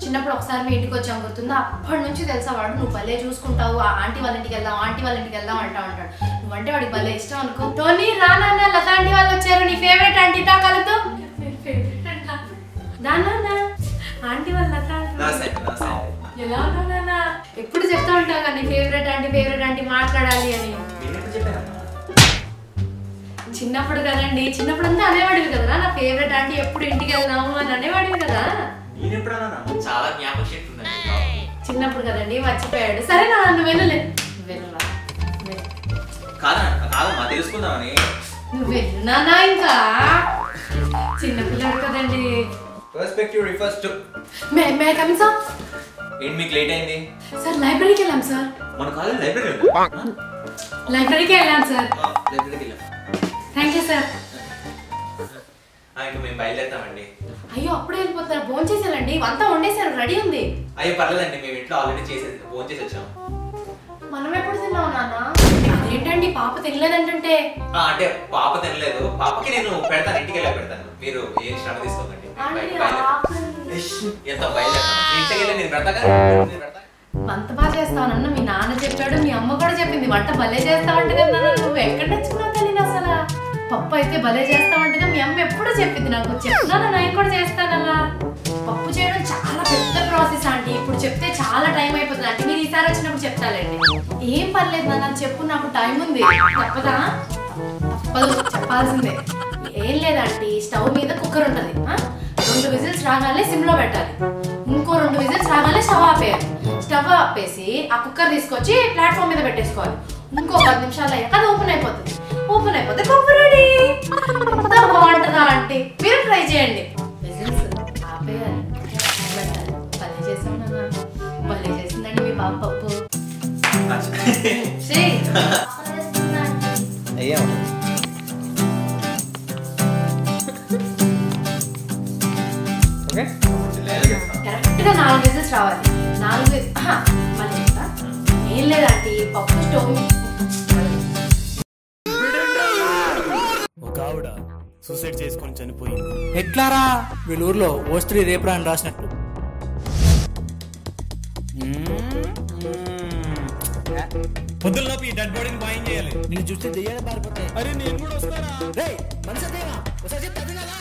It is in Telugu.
చిన్నప్పుడు ఒకసారి మీ ఇంటికి వచ్చాం గుర్తుందా? అప్పటి నుంచి తెలుసా వాడు నువ్వు భలే చూసుకుంటావు, ఆ ఆంటీ వాళ్ళ ఇంటికి వెళ్దాం అంటా ఉంటాడు. నువ్వంటే వాడికి భలే ఇష్టం అనుకో. టోనీ రా నాన్న, లత ఆంటీ వాళ్ళు వచ్చారు, నీ ఫేవరెట్ ఆంటీ తా కలుతూ. ఆంటీ వాళ్ళ లత ఎలా ఉన్నావు నాన్న? ఎప్పుడు చెప్తా ఉంటావు కదా నీ ఫేవరెట్ ఆంటీ మాట్లాడాలి అని. చిన్నప్పుడు కదండి, చిన్నప్పుడు అంతా అనేవాడివి కదా నా ఫేవరెట్ ఆంటీ ఎప్పుడు ఇంటికి వెళ్దాము అని అనేవాడివి కదా. చాలా జ్ఞాపకశక్తి ఉందండి. చిన్నప్పుడు కదండి మర్చిపోయాడు. సరే నా నువ్వు వెళ్ళలే, కాదమ్మా తెలుసుకుందామని. నువ్వు వెళ్ళు నాన్న, ఇంకా చిన్నపిల్లడు కదండి. Perspective refers to may coming sir. ఏంటి మీకు లేట్ అయింది? సార్ లైబ్రరీకి వెళ్ళాం సార్. మన కాలేజ్ లైబ్రరీకి వెళ్ళాం సార్. Thank you sir. ఇంకా మేము బయలుదేరుతామండి. అయ్యో అప్పుడే వెళ్ళిపోతారు? భోజనం చేసేయాలండి, అంతా వండేసారు, రెడీ ఉంది. అయ్యో పర్లేదండి, మేము ఇంట్లో ఆల్రెడీ భోజనం చేసి వచ్చాము. మనం ఎప్పుడు తిన్నావు నాన్న? అదేంటండి పాప తినలేదంటే? అంటే పాప తినలేదు, పాపకి నేను పెడతాను, ఇంటికి వెళ్ళి పెడతాను, మీరు ఏం శ్రమ తీసుకోకండి. ఎంత బయలుదేరుతాను, ఇంటికి వెళ్ళి నేను పెడతా. వంట బాగా చేస్తావనన్న మీ నాన్న చెప్పాడు, మీ అమ్మ కూడా చెప్పింది వంట భలే చేస్తావంట కదా. నువ్వు ఎక్కడ తెచ్చుకున్నావు తెలియదు అసలు. పప్పు అయితే భలే చేస్తావంటగా మీ అమ్మ ఎప్పుడు చెప్పింది నాకు. చెప్తున్నాను నేను కూడా చేస్తానలా. పప్పు చేయడం చాలా పెద్ద ప్రాసెస్ ఆంటీ, ఇప్పుడు చెప్తే చాలా టైం అయిపోతుంది అంటే. మీరు ఈసారి వచ్చినప్పుడు చెప్తాలేండి. ఏం పర్లేదు నాన్న చెప్పు, నాకు టైం ఉంది. తప్పదా? తప్పదు, చెప్పాల్సిందే. ఏం లేదంటీ, స్టవ్ మీద కుక్కర్ ఉంటుంది, 2 విజిల్స్ రాగానే సిమ్లో పెట్టాలి. ఇంకో 2 విజిల్స్ రాగానే స్టవ్ ఆపేయాలి. స్టవ్ ఆపేసి ఆ కుక్కర్ తీసుకొచ్చి ప్లాట్ఫామ్ మీద పెట్టేసుకోవాలి. ఇంకో 10 నిమిషాలు అయ్యాక అది ఓపెన్ అయిపోతుంది. ఓపెన్ అయిపోతే పప్పు రెడీ. ఎంత బాగుంటుందా అంటే మీరు ట్రై చేయండి. విజిల్స్ ఆపేయాలి, పెట్టాలి. భలే చేసాం నాన్న, భలే చేసిందండి మీ పాప పప్పు. కరెక్ట్గా 4 విజిల్స్ రావాలి. 4 మళ్ళీ ఏం లేదంటే పప్పు స్టవ్. ఒక ఆవిడ సూసైడ్ చేసుకొని చనిపోయింది. ఎట్లారా? వీళ్ళ ఊర్లో ఓస్త్రీ రేపురా అని రాసినట్టు. పొద్దుల్లోపు ఈ డెడ్ బాడీని బాయం చేయాలి. నేను చూస్తే దెయ్యాలే పారిపోతాయి. అరే నేను కూడా వస్తారా? రేయ్ మనసదేవా ఒకసారి చెప్తా వినాలా?